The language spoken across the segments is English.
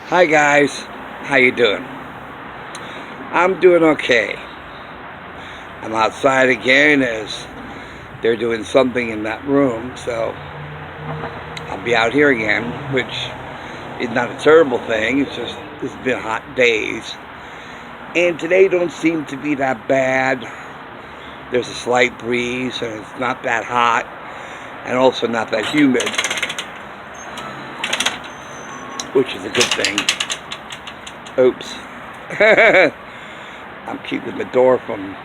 Hi guys, how you doing? I'm doing okay. I'm outside again as they're doing something in that room, so I'll be out here again, which is not a terrible thing. It's been hot days, and today don't seem to be that bad. There's a slight breeze, and it's not that hot, and also not that humid, which is a good thing. Oops. I'm keeping the door from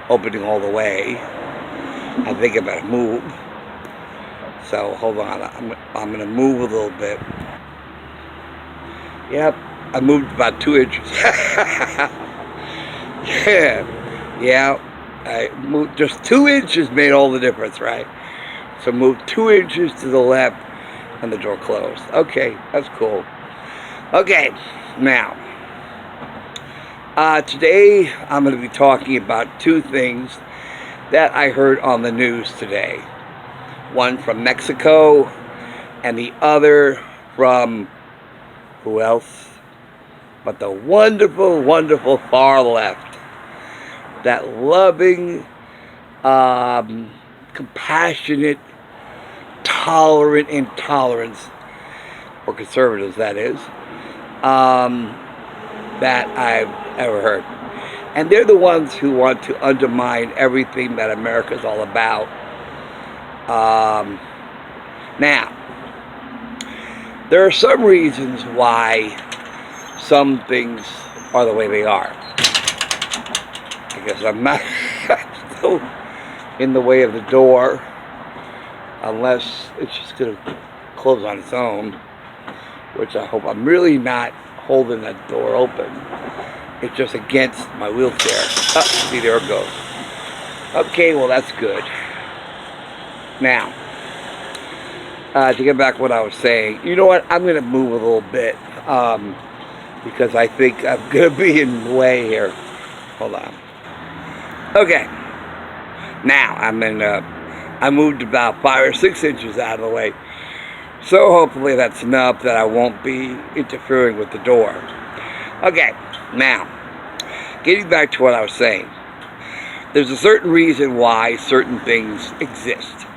opening all the way. I think I better move. So hold on, I'm gonna move a little bit. Yep, I moved about 2 inches. Yeah. I moved just 2 inches made all the difference, right? So move 2 inches to the left, and the door closed. Okay, that's cool. Okay, now. Today I'm going to be talking about two things that I heard on the news today. One from Mexico and the other from, who else? But the wonderful, wonderful far left. That loving, compassionate, tolerant intolerance, or conservatives that is, that I've ever heard. And they're the ones who want to undermine everything that America's all about. Now, there are some reasons why some things are the way they are. I guess I'm not still in the way of the door, unless it's just going to close on its own, which I hope I'm really not holding that door open. It's just against my wheelchair. Oh, see, there it goes. Okay, well, that's good. Now, to get back to what I was saying, you know what? I'm going to move a little bit because I think I'm going to be in the way here. Hold on. Okay. Now, I moved about 5 or 6 inches out of the way. So hopefully that's enough that I won't be interfering with the door. Okay, now, getting back to what I was saying. There's a certain reason why certain things exist.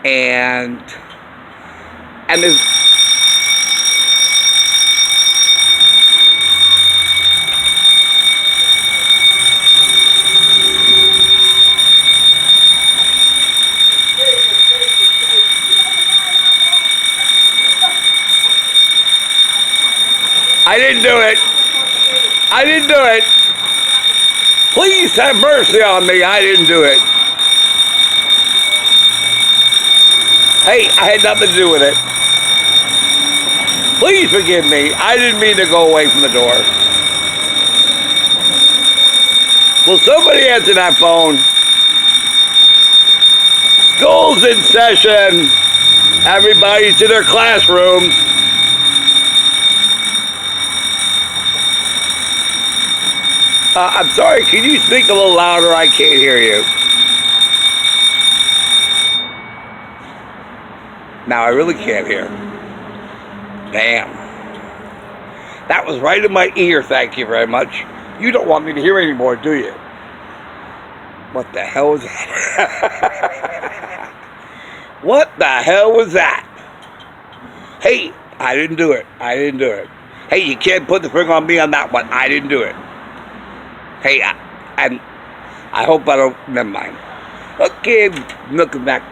And there's... I didn't do it. I didn't do it. Please have mercy on me. I didn't do it. Hey, I had nothing to do with it. Please forgive me. I didn't mean to go away from the door. Will somebody answer that phone? School's in session. Everybody's in their classrooms. I'm sorry, can you speak a little louder? I can't hear you. Now I really can't hear. Damn. That was right in my ear, thank you very much. You don't want me to hear anymore, do you? What the hell was that? What the hell was that? Hey, I didn't do it. I didn't do it. Hey, you can't put the finger on me on that one. I didn't do it. Hey, I hope I don't, never mind. Okay, looking back.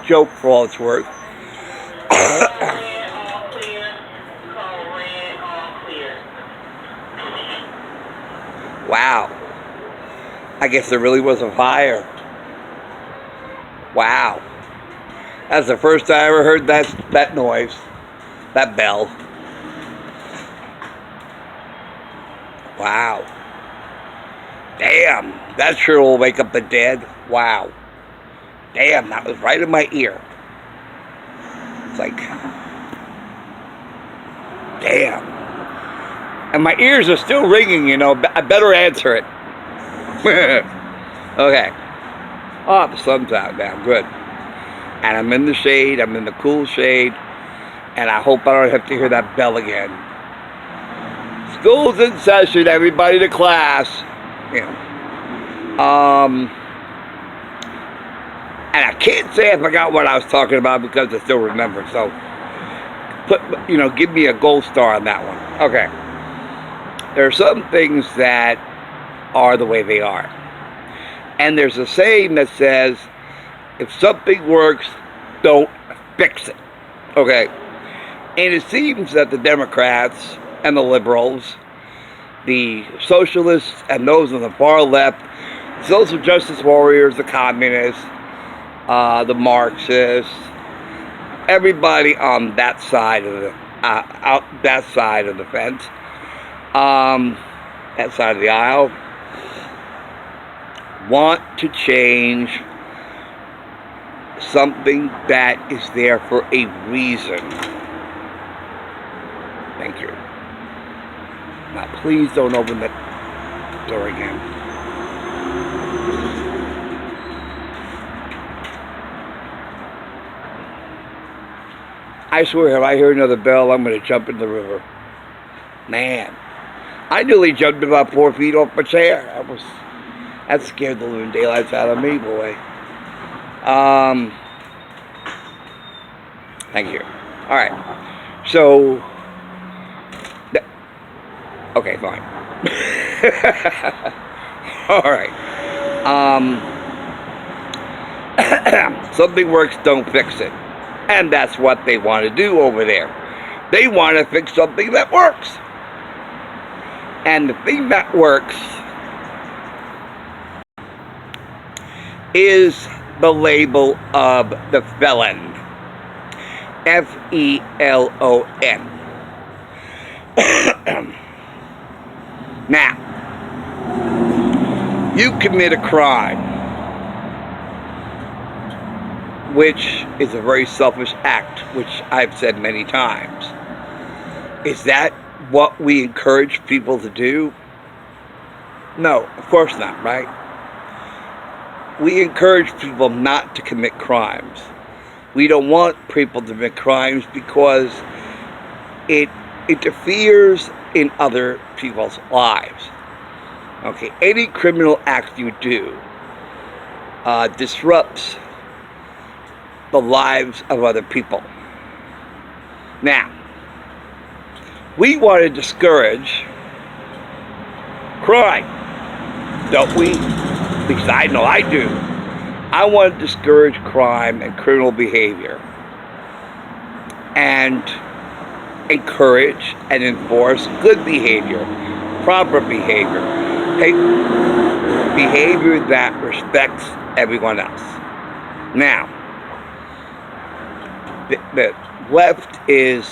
Joke for all it's worth. Wow. I guess there really was a fire. Wow. That's the first time I ever heard that noise. That bell. Wow. Damn, that sure will wake up the dead. Wow. Damn, that was right in my ear. It's like, damn. And my ears are still ringing, you know. I better answer it. Okay. Oh, the sun's out now. Good. And I'm in the shade. I'm in the cool shade. And I hope I don't have to hear that bell again. School's in session, everybody to class. And I can't say I forgot what I was talking about because I still remember. So, give me a gold star on that one. Okay. There are some things that are the way they are. And there's a saying that says, if something works, don't fix it. Okay. And it seems that the Democrats and the liberals, the socialists and those on the far left, social justice warriors, the communists, the Marxists, everybody on that side of the that side of the fence, that side of the aisle, want to change something that is there for a reason. Thank you. Now, please don't open the door again. I swear, if I hear another bell, I'm going to jump in the river. Man, I nearly jumped about 4 feet off my chair. That scared the living daylights out of me, boy. Thank you. All right. So, okay, fine. All right. Something works, don't fix it. And that's what they want to do over there. They want to fix something that works. And the thing that works is the label of the felon. F-E-L-O-N. Now, you commit a crime, which is a very selfish act, which I've said many times. Is that what we encourage people to do? No, of course not, right? We encourage people not to commit crimes. We don't want people to commit crimes because it interferes in other people's lives. Okay, any criminal act you do disrupts the lives of other people. Now, we want to discourage crime, don't we? At least I know I do. I want to discourage crime and criminal behavior and encourage and enforce good behavior, proper behavior, behavior that respects everyone else. Now, the left is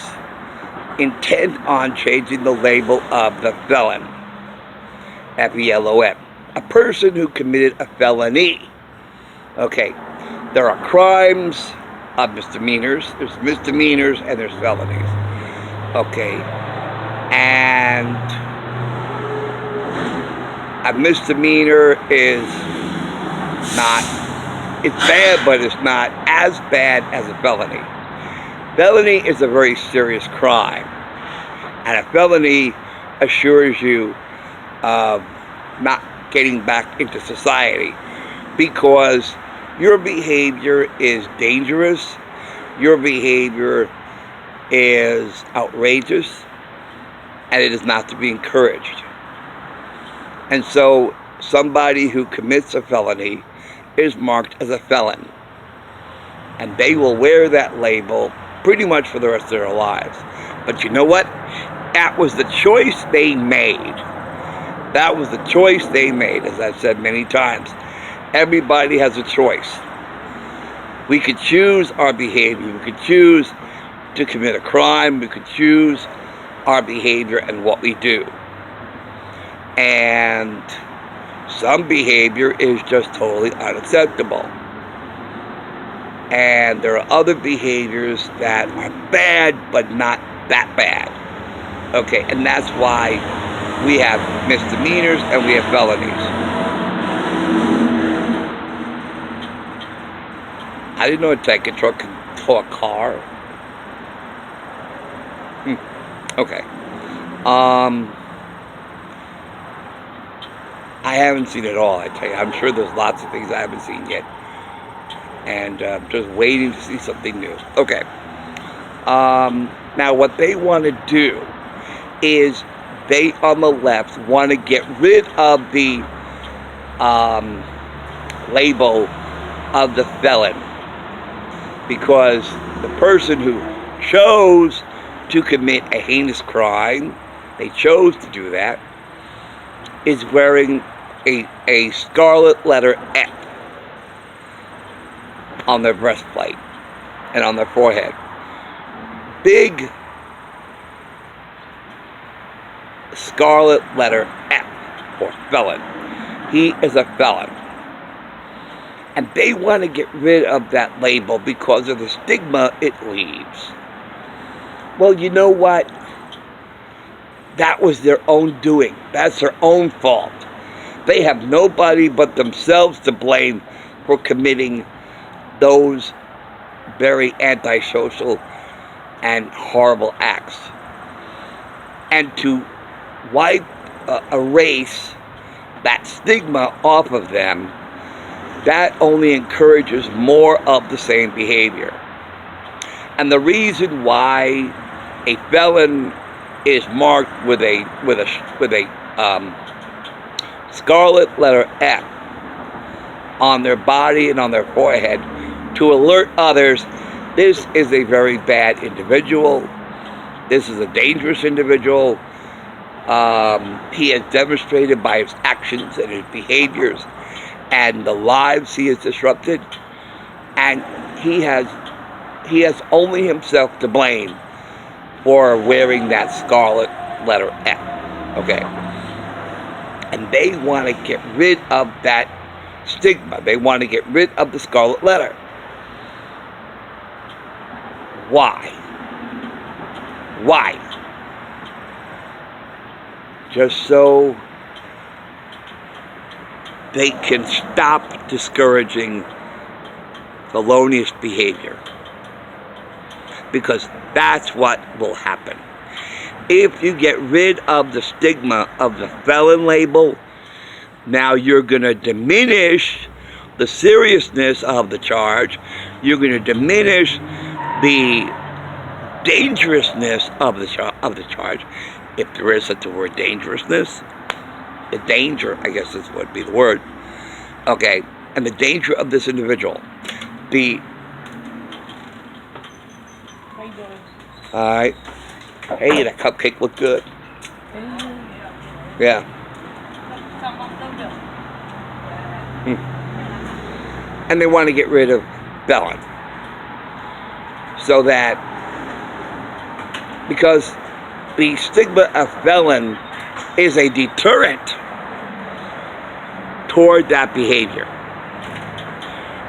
intent on changing the label of the felon, F-E-L-O-N, a person who committed a felony. Okay, there are crimes of misdemeanors, there's misdemeanors, and there's felonies. Okay, and a misdemeanor is not, it's bad, but it's not as bad as a felony. Felony is a very serious crime, and a felony assures you of not getting back into society because your behavior is dangerous, your behavior is outrageous, and it is not to be encouraged. And so somebody who commits a felony is marked as a felon, and they will wear that label pretty much for the rest of their lives. But you know what? That was the choice they made. That was the choice they made, as I've said many times. Everybody has a choice. We could choose our behavior. We could choose to commit a crime. We could choose our behavior and what we do. And some behavior is just totally unacceptable. And there are other behaviors that are bad, but not that bad. Okay, and that's why we have misdemeanors and we have felonies. I didn't know a tank truck could tow a car. Okay. I haven't seen it all, I tell you. I'm sure there's lots of things I haven't seen yet. And just waiting to see something new. Okay. Now, what they want to do is they, on the left, want to get rid of the label of the felon, because the person who chose to commit a heinous crime, they chose to do that, is wearing a scarlet letter F on their breastplate and on their forehead. Big scarlet letter F for felon. He is a felon. And they want to get rid of that label because of the stigma it leaves. Well, you know what? That was their own doing. That's their own fault. They have nobody but themselves to blame for committing those very antisocial and horrible acts. And to erase that stigma off of them, that only encourages more of the same behavior. And the reason why a felon is marked with a scarlet letter F on their body and on their forehead to alert others, this is a very bad individual. This is a dangerous individual. He has demonstrated by his actions and his behaviors and the lives he has disrupted, and he has only himself to blame for wearing that scarlet letter F. Okay. And they want to get rid of that stigma. They want to get rid of the scarlet letter. Why? Why? Just so they can stop discouraging felonious behavior. Because that's what will happen. If you get rid of the stigma of the felon label, now you're going to diminish the seriousness of the charge. You're going to diminish the dangerousness of the charge, if there is such a word, dangerousness. The danger, I guess this would be the word. Okay, and the danger of this individual. Alright. Hey, that cupcake looked good. Yeah. And they want to get rid of felon. So that, because the stigma of felon is a deterrent toward that behavior.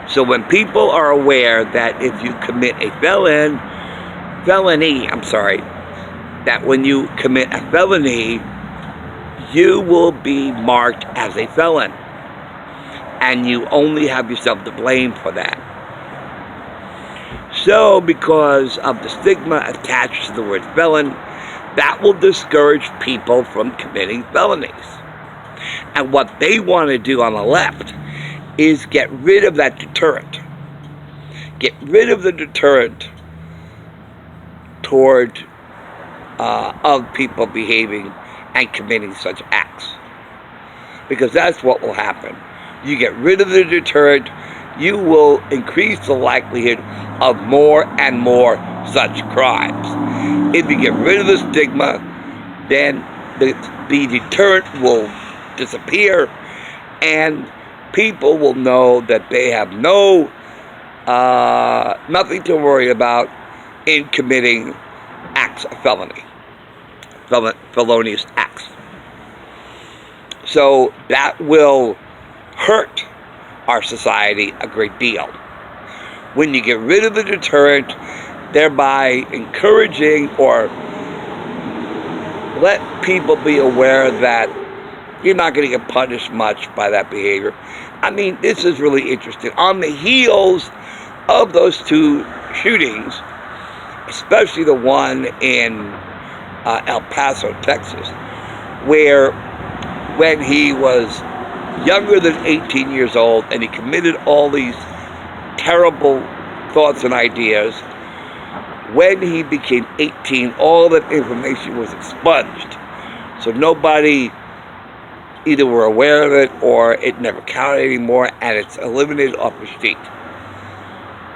So when people are aware that if you commit a felony, that when you commit a felony, you will be marked as a felon. And you only have yourself to blame for that. So, because of the stigma attached to the word felon, that will discourage people from committing felonies. And what they want to do on the left is get rid of that deterrent. Get rid of the deterrent toward of people behaving and committing such acts. Because that's what will happen. You get rid of the deterrent, you will increase the likelihood of more and more such crimes. If you get rid of the stigma, then the deterrent will disappear, and people will know that they have nothing to worry about in committing acts of felonious acts. So that will hurt our society a great deal. When you get rid of the deterrent, thereby encouraging or let people be aware that you're not going to get punished much by that behavior. I mean, this is really interesting. On the heels of those two shootings, especially the one in El Paso, Texas, where when he was younger than 18 years old and he committed all these terrible thoughts and ideas, when he became 18, all that information was expunged. So nobody either were aware of it or it never counted anymore, and it's eliminated off the sheet.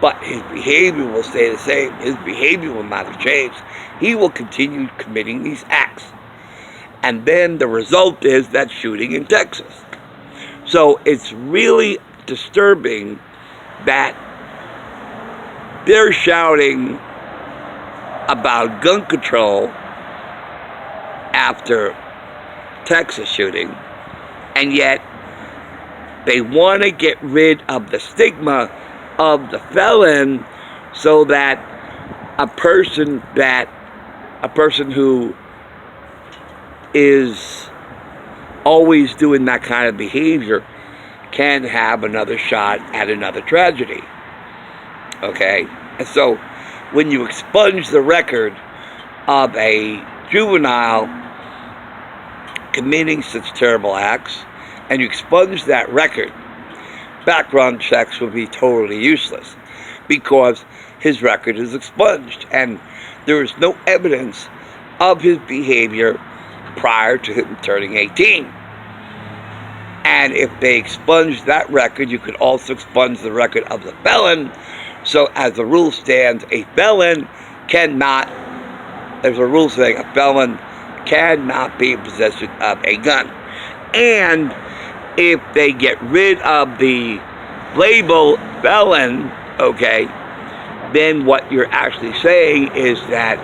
But his behavior will stay the same. His behavior will not have changed. He will continue committing these acts. And then the result is that shooting in Texas. So it's really disturbing that they're shouting about gun control after Texas shooting, and yet they want to get rid of the stigma of the felon so that a person who is always doing that kind of behavior can have another shot at another tragedy. Okay? And so when you expunge the record of a juvenile committing such terrible acts, and you expunge that record, background checks will be totally useless because his record is expunged and there is no evidence of his behavior prior to him turning 18. And if they expunge that record, you could also expunge the record of the felon. So as the rule stands, a felon cannot, there's a rule saying a felon cannot be in possession of a gun. And if they get rid of the label felon, okay, then what you're actually saying is that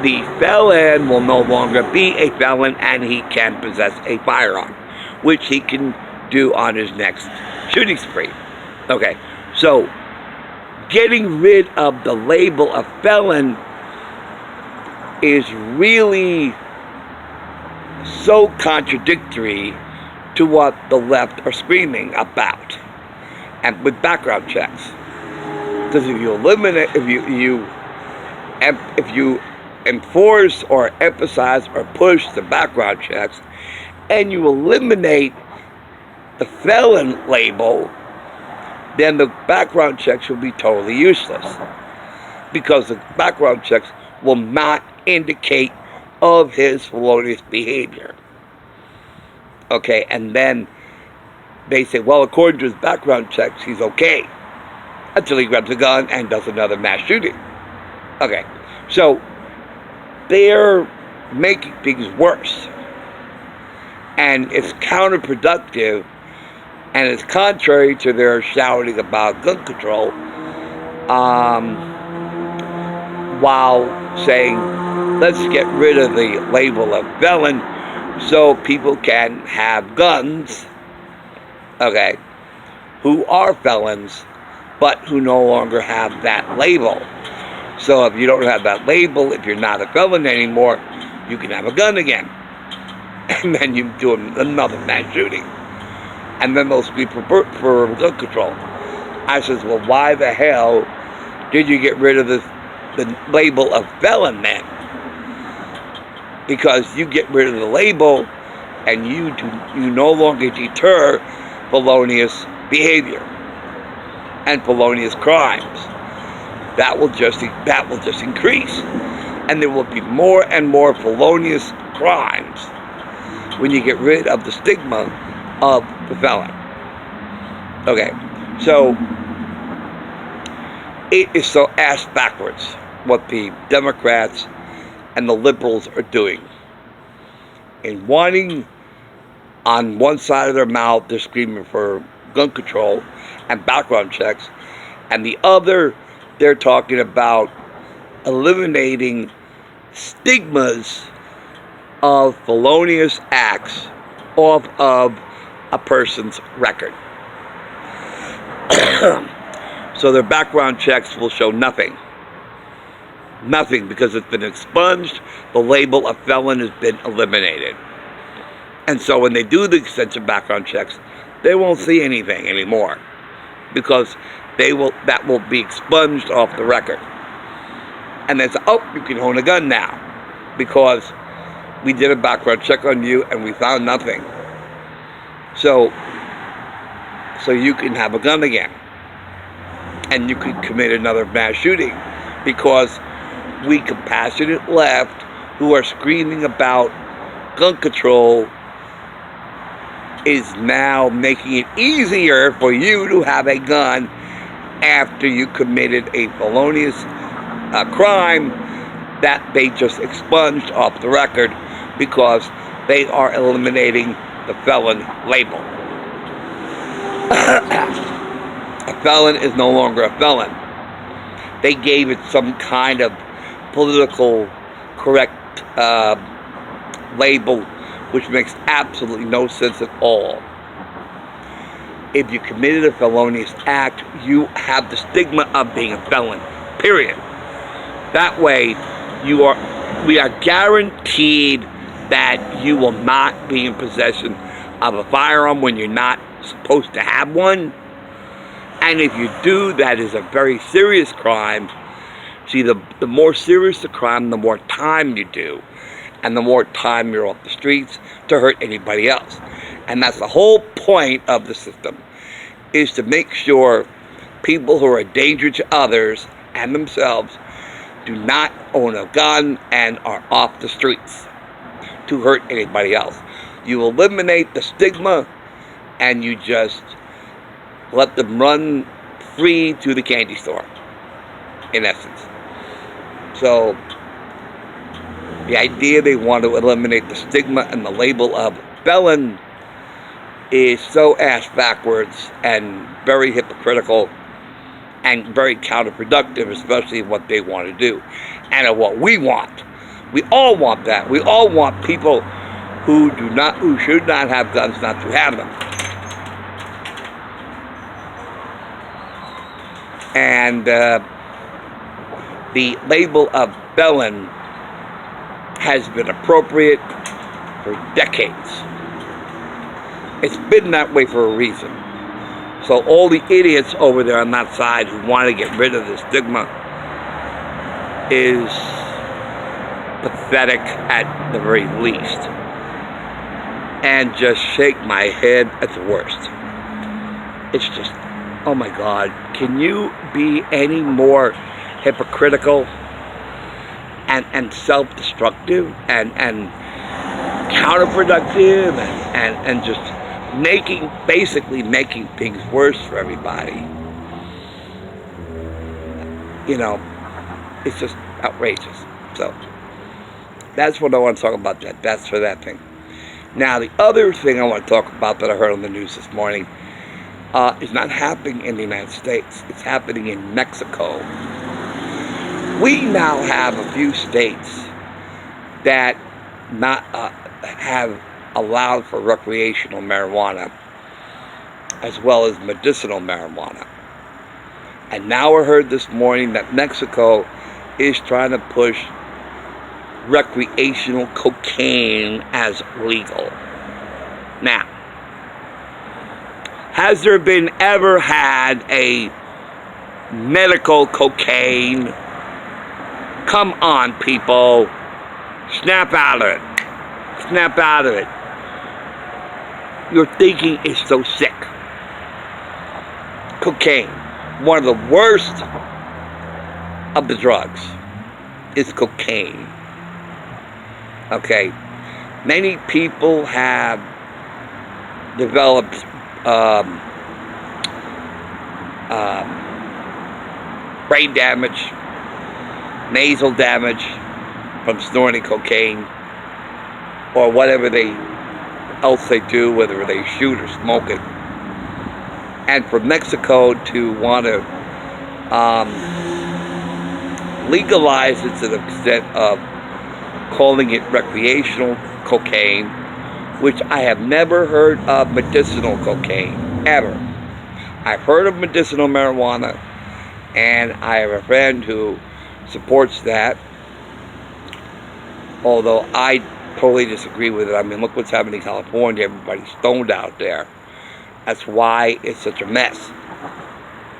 the felon will no longer be a felon and he can possess a firearm, which he can do on his next shooting spree. Okay, so getting rid of the label of felon is really so contradictory to what the left are screaming about, and with background checks. Because if you eliminate, if you enforce or emphasize or push the background checks, and you eliminate the felon label, then the background checks will be totally useless, because the background checks will not indicate of his felonious behavior. Okay, and then they say, well, according to his background checks, he's okay, until he grabs a gun and does another mass shooting. Okay, so they're making things worse, and it's counterproductive, and it's contrary to their shouting about gun control, while saying, let's get rid of the label of felon so people can have guns, okay, who are felons, but who no longer have that label. So if you don't have that label, if you're not a felon anymore, you can have a gun again. And then you do another mass shooting. And then they'll be for gun control. I says, well, why the hell did you get rid of the label of felon then? Because you get rid of the label and you no longer deter felonious behavior and felonious crimes. That will just increase, and there will be more and more felonious crimes when you get rid of the stigma of the felon. Okay, so it is so ass backwards what the Democrats and the liberals are doing. In wanting, on one side of their mouth, they're screaming for gun control and background checks, and the other, they're talking about eliminating stigmas of felonious acts off of a person's record. So their background checks will show nothing. Nothing, because it's been expunged. The label of felon has been eliminated. And so when they do the extensive background checks, they won't see anything anymore, because that will be expunged off the record. And they say, oh, you can own a gun now because we did a background check on you and we found nothing. So you can have a gun again. And you could commit another mass shooting because we compassionate left who are screaming about gun control is now making it easier for you to have a gun after you committed a felonious crime that they just expunged off the record because they are eliminating the felon label. A felon is no longer a felon. They gave it some kind of political correct label, which makes absolutely no sense at all. If you committed a felonious act, you have the stigma of being a felon, period. That way, we are guaranteed that you will not be in possession of a firearm when you're not supposed to have one. And if you do, that is a very serious crime. See, the more serious the crime, the more time you do. And the more time you're off the streets to hurt anybody else. And that's the whole point of the system, is to make sure people who are a danger to others and themselves do not own a gun and are off the streets to hurt anybody else. You eliminate the stigma and you just let them run free to the candy store, in essence. So the idea they want to eliminate the stigma and the label of felon is so ass backwards and very hypocritical and very counterproductive, especially what they want to do and what we want. We all want that. We all want people who should not have guns not to have them. And the label of felon has been appropriate for decades. It's been that way for a reason. So all the idiots over there on that side who want to get rid of the stigma is pathetic at the very least. And just shake my head at the worst. It's just, oh my God, can you be any more hypocritical and self-destructive and counterproductive and just basically making things worse for everybody? You know, it's just outrageous. So that's what I want to talk about. That's for that thing. Now, the other thing I want to talk about that I heard on the news this morning is not happening in the United States. It's happening in Mexico. We now have a few states that have allowed for recreational marijuana as well as medicinal marijuana. And now I heard this morning that Mexico is trying to push recreational cocaine as legal. Now, has there been ever had a medical cocaine? Come on, people. Snap out of it. Snap out of it. Your thinking is so sick. Cocaine, one of the worst of the drugs, is cocaine. Okay, many people have developed brain damage, nasal damage from snorting cocaine, or whatever else they do, whether they shoot or smoke it. And for Mexico to want to legalize it to the extent of calling it recreational cocaine, which I have never heard of medicinal cocaine, ever. I've heard of medicinal marijuana, and I have a friend who supports that, although I totally disagree with it. I mean, look what's happening in California. Everybody's stoned out there. That's why it's such a mess.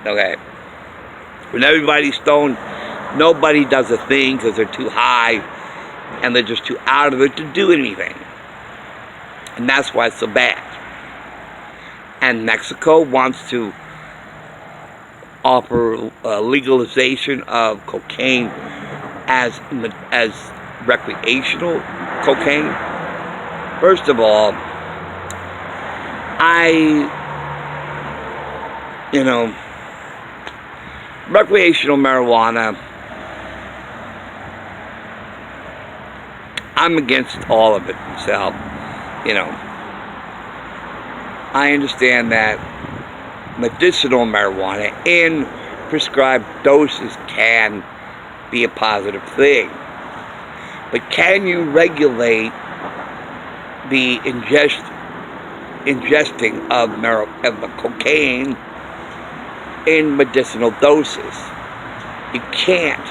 Okay. When everybody's stoned, nobody does a thing because they're too high and they're just too out of it to do anything. And that's why it's so bad. And Mexico wants to offer legalization of cocaine as recreational cocaine. First of all, recreational marijuana, I'm against all of it myself. I understand that medicinal marijuana in prescribed doses can be a positive thing. But can you regulate the ingesting of the cocaine in medicinal doses? You can't.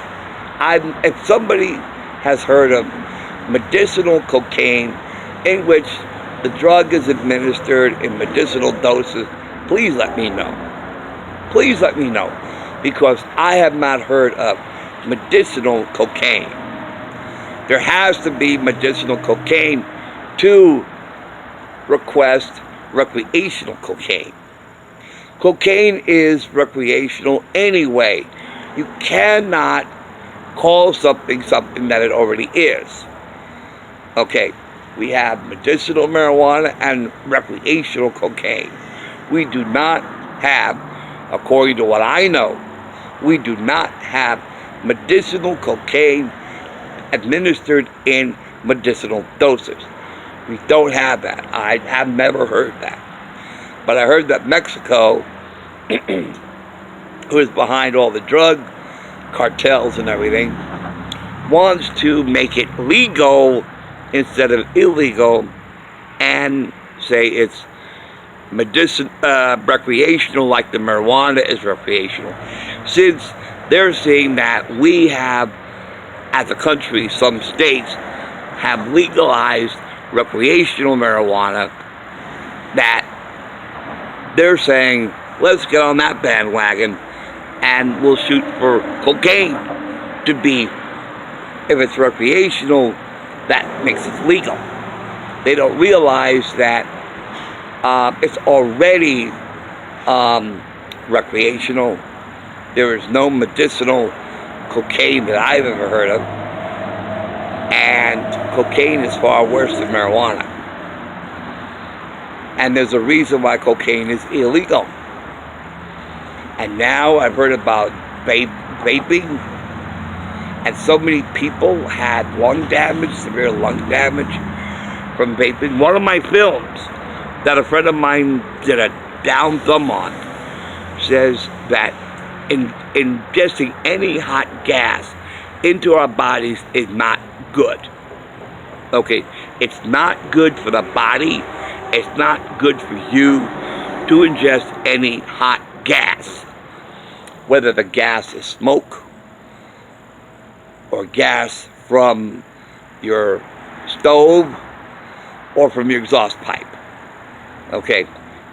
If somebody has heard of medicinal cocaine in which the drug is administered in medicinal doses, please let me know. Please let me know, because I have not heard of medicinal cocaine. There has to be medicinal cocaine to request recreational cocaine. Cocaine is recreational anyway. You cannot call something that it already is. Okay, we have medicinal marijuana and recreational cocaine. We do not have, according to what I know, we do not have medicinal cocaine administered in medicinal doses. We don't have that. I have never heard that. But I heard that Mexico, who is behind all the drug cartels and everything, wants to make it legal instead of illegal and say it's recreational, like the marijuana is recreational. Since they're saying that we have, as a country, some states have legalized recreational marijuana, that they're saying, let's get on that bandwagon and we'll shoot for cocaine to be, if it's recreational, that makes it legal. They don't realize that it's already recreational. There is no medicinal cocaine that I've ever heard of. And cocaine is far worse than marijuana. And there's a reason why cocaine is illegal. And now I've heard about vaping. And so many people had lung damage, severe lung damage from vaping. One of my films that a friend of mine did a down thumb on says that ingesting any hot gas into our bodies is not good. Okay, it's not good for the body. It's not good for you to ingest any hot gas. Whether the gas is smoke or gas from your stove or from your exhaust pipe. Okay,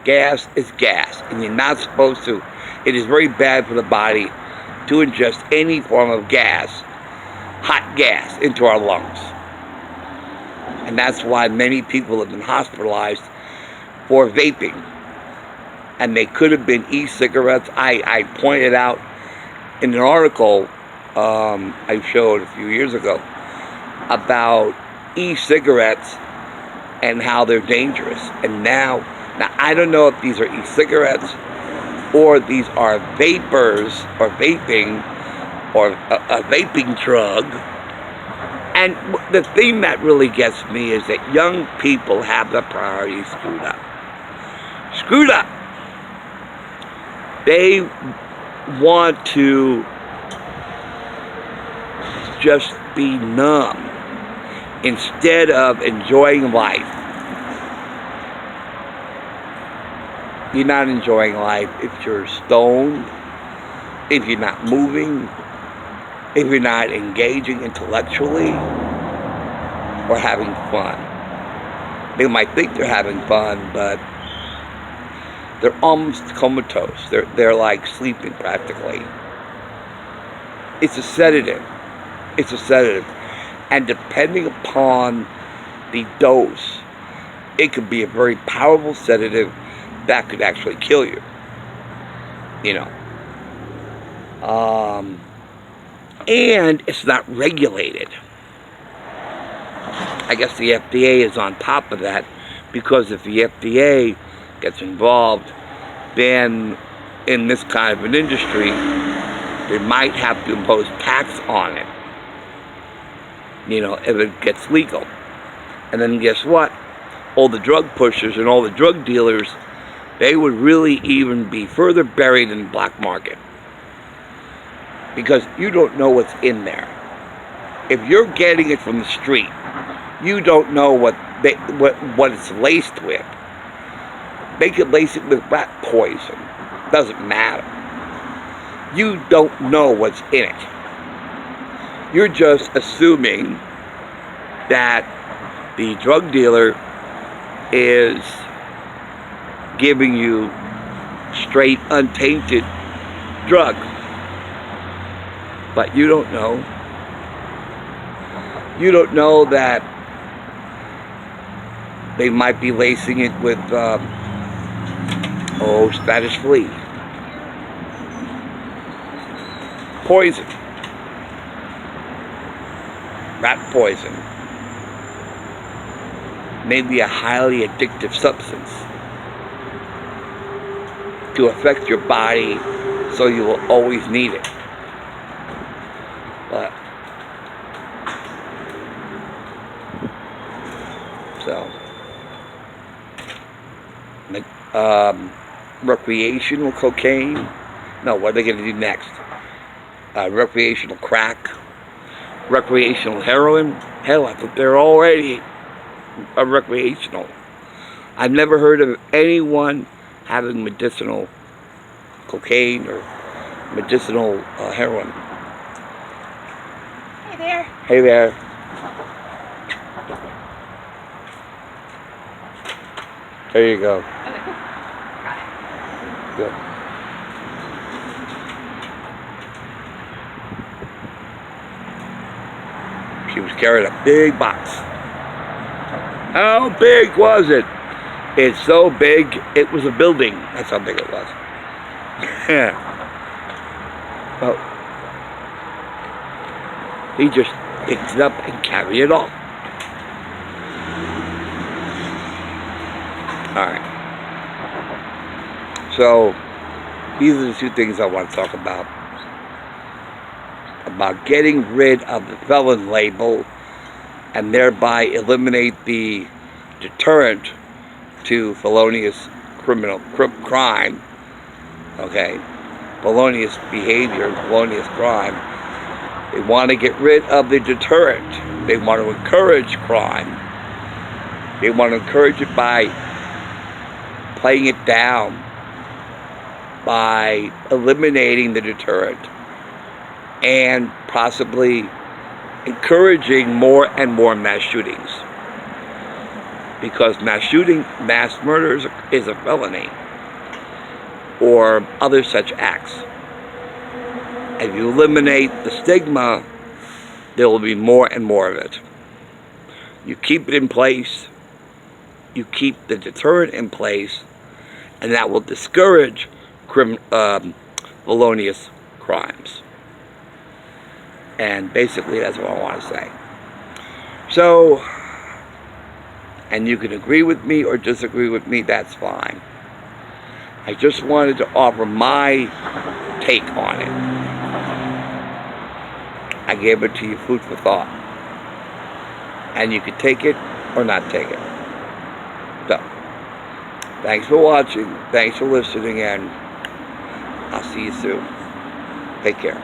gas is gas, and you're not supposed to. It is very bad for the body to ingest any form of gas, hot gas, into our lungs. And that's why many people have been hospitalized for vaping. And they could have been e-cigarettes. I pointed out in an article I showed a few years ago about e-cigarettes and how they're dangerous. And now I don't know if these are e-cigarettes or these are vapors or vaping or a vaping drug. And the thing that really gets me is that young people have the priorities screwed up. Screwed up. They want to just be numb instead of enjoying life. You're not enjoying life if you're stoned, if you're not moving, if you're not engaging intellectually or having fun. They might think they're having fun, but they're almost comatose. They're like sleeping practically. It's a sedative. It's a sedative. And depending upon the dose, it could be a very powerful sedative that could actually kill you. You know. And it's not regulated. I guess the FDA is on top of that, because if the FDA gets involved, then in this kind of an industry, they might have to impose tax on it, you know, if it gets legal. And then guess what? All the drug pushers and all the drug dealers, they would really even be further buried in the black market, because you don't know what's in there. If you're getting it from the street, you don't know what it's laced with. They could lace it with rat poison. Doesn't matter. You don't know what's in it. You're just assuming that the drug dealer is giving you straight, untainted drug. But you don't know. You don't know that they might be lacing it with, Spanish flea. Poison. Rat poison. Maybe a highly addictive substance to affect your body so you will always need it. But, so, recreational cocaine. No, what are they going to do next? Recreational crack, recreational heroin. Hell, I think they're already recreational. I've never heard of anyone having medicinal cocaine or medicinal heroin. Hey there. Hey there. There you go. Okay, cool. Got it. Good. She was carrying a big box. How big was it? It's so big, it was a building. That's how big it was. Well, he just picked it up and carried it off. Alright. So, these are the two things I want to talk about. About getting rid of the felon label and thereby eliminate the deterrent to felonious crime. Okay? Felonious behavior, felonious crime. They want to get rid of the deterrent. They want to encourage crime. They want to encourage it by playing it down, by eliminating the deterrent, and possibly encouraging more and more mass shootings. Because mass murder is a felony, or other such acts. If you eliminate the stigma, there will be more and more of it. You keep it in place, you keep the deterrent in place, and that will discourage felonious crimes. And basically that's what I want to say. So, and you can agree with me or disagree with me, that's fine. I just wanted to offer my take on it. I gave it to you, food for thought. And you can take it or not take it. So, thanks for watching, thanks for listening, and I'll see you soon. Take care.